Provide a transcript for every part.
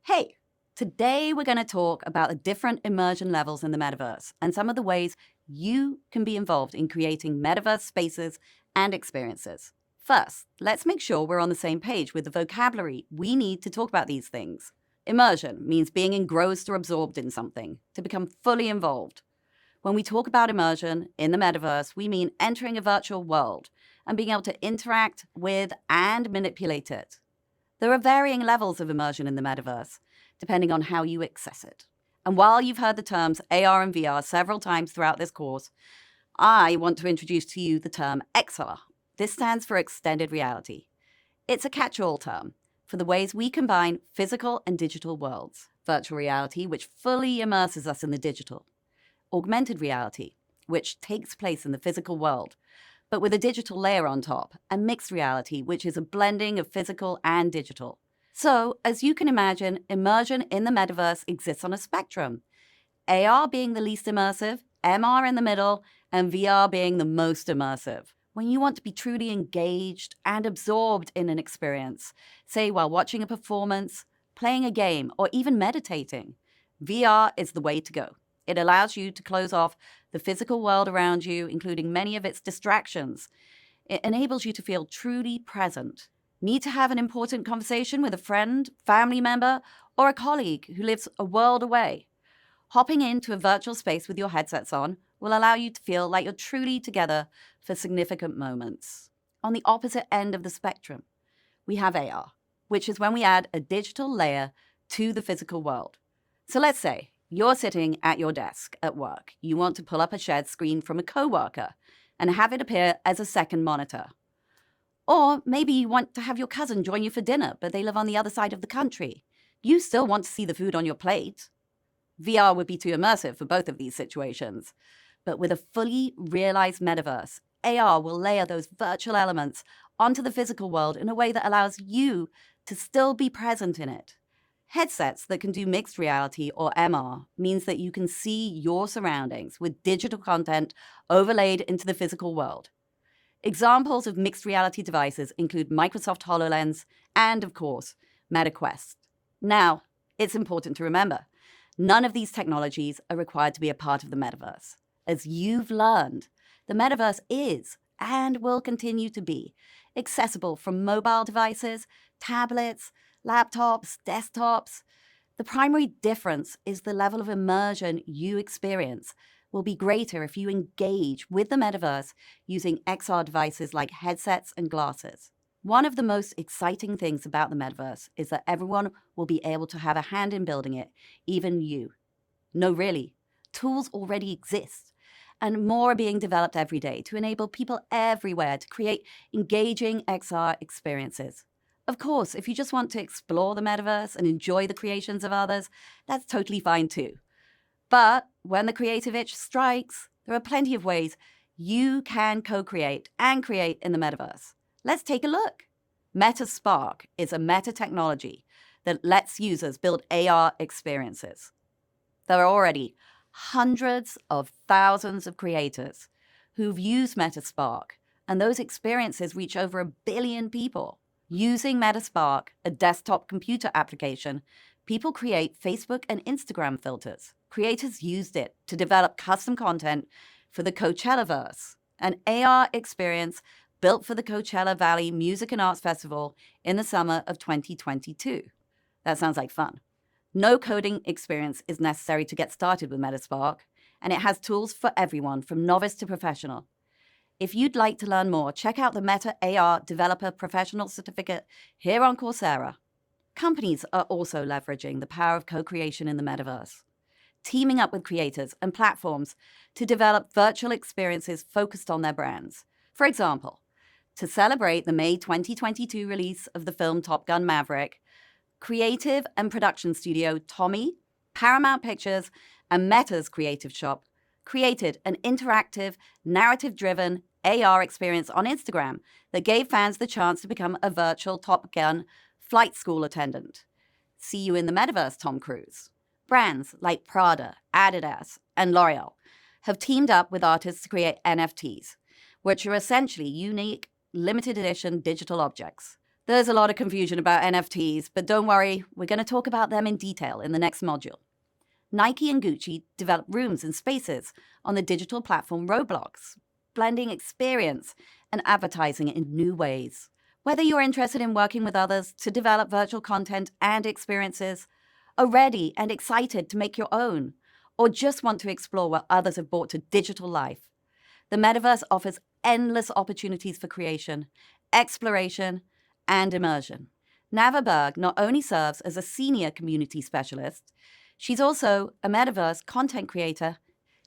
Hey, today we're going to talk about the different immersion levels in the metaverse and some of the ways you can be involved in creating metaverse spaces and experiences. First, let's make sure we're on the same page with the vocabulary we need to talk about these things. Immersion means being engrossed or absorbed in something, to become fully involved. When we talk about immersion in the metaverse, we mean entering a virtual world and being able to interact with and manipulate it. There are varying levels of immersion in the metaverse, depending on how you access it. And while you've heard the terms AR and VR several times throughout this course, I want to introduce to you the term XR. This stands for extended reality. It's a catch-all term for the ways we combine physical and digital worlds. Virtual reality, which fully immerses us in the digital. Augmented reality, which takes place in the physical world, but with a digital layer on top, and mixed reality, which is a blending of physical and digital. So, as you can imagine, immersion in the metaverse exists on a spectrum, AR being the least immersive, MR in the middle, and VR being the most immersive. When you want to be truly engaged and absorbed in an experience, say while watching a performance, playing a game, or even meditating, VR is the way to go. It allows you to close off the physical world around you, including many of its distractions. It enables you to feel truly present. Need to have an important conversation with a friend, family member, or a colleague who lives a world away? Hopping into a virtual space with your headsets on will allow you to feel like you're truly together for significant moments. On the opposite end of the spectrum, we have AR, which is when we add a digital layer to the physical world. So let's say you're sitting at your desk at work. You want to pull up a shared screen from a coworker and have it appear as a second monitor. Or maybe you want to have your cousin join you for dinner, but they live on the other side of the country. You still want to see the food on your plate. VR would be too immersive for both of these situations. But with a fully realized metaverse, AR will layer those virtual elements onto the physical world in a way that allows you to still be present in it. Headsets that can do mixed reality or MR means that you can see your surroundings with digital content overlaid into the physical world. Examples of mixed reality devices include Microsoft HoloLens and, of course, MetaQuest. Now, it's important to remember, none of these technologies are required to be a part of the metaverse. As you've learned, the metaverse is and will continue to be accessible from mobile devices, tablets, laptops, desktops. The primary difference is the level of immersion you experience will be greater if you engage with the metaverse using XR devices like headsets and glasses. One of the most exciting things about the metaverse is that everyone will be able to have a hand in building it, even you. No, really, tools already exist, and more are being developed every day to enable people everywhere to create engaging XR experiences. Of course, if you just want to explore the metaverse and enjoy the creations of others, that's totally fine too. But when the creative itch strikes, there are plenty of ways you can co-create and create in the metaverse. Let's take a look. MetaSpark is a meta technology that lets users build AR experiences. There are already hundreds of thousands of creators who've used MetaSpark, and those experiences reach over 1 billion people. Using MetaSpark, a desktop computer application, people create Facebook and Instagram filters. Creators used it to develop custom content for the Coachellaverse, an AR experience built for the Coachella Valley Music and Arts Festival in the summer of 2022. That sounds like fun. No coding experience is necessary to get started with MetaSpark, and it has tools for everyone from novice to professional. If you'd like to learn more, check out the Meta AR Developer Professional Certificate here on Coursera. Companies are also leveraging the power of co-creation in the metaverse, teaming up with creators and platforms to develop virtual experiences focused on their brands. For example, to celebrate the May 2022 release of the film Top Gun: Maverick, creative and production studio Tommy, Paramount Pictures, and Meta's Creative Shop created an interactive, narrative-driven AR experience on Instagram that gave fans the chance to become a virtual Top Gun flight school attendant. See you in the metaverse, Tom Cruise. Brands like Prada, Adidas, and L'Oreal have teamed up with artists to create NFTs, which are essentially unique, limited edition digital objects. There's a lot of confusion about NFTs, but don't worry, we're going to talk about them in detail in the next module. Nike and Gucci developed rooms and spaces on the digital platform Roblox, blending experience and advertising in new ways. Whether you're interested in working with others to develop virtual content and experiences, are ready and excited to make your own, or just want to explore what others have brought to digital life, the Metaverse offers endless opportunities for creation, exploration, and immersion. Nava Berg not only serves as a senior community specialist, she's also a Metaverse content creator.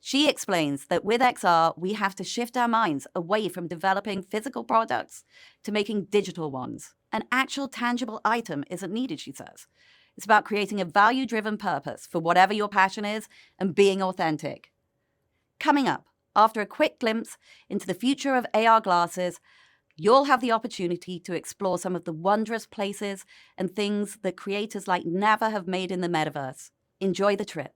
She explains that with XR, we have to shift our minds away from developing physical products to making digital ones. An actual tangible item isn't needed, she says. It's about creating a value-driven purpose for whatever your passion is and being authentic. Coming up, after a quick glimpse into the future of AR glasses, you'll have the opportunity to explore some of the wondrous places and things that creators like Nava have made in the Metaverse. Enjoy the trip.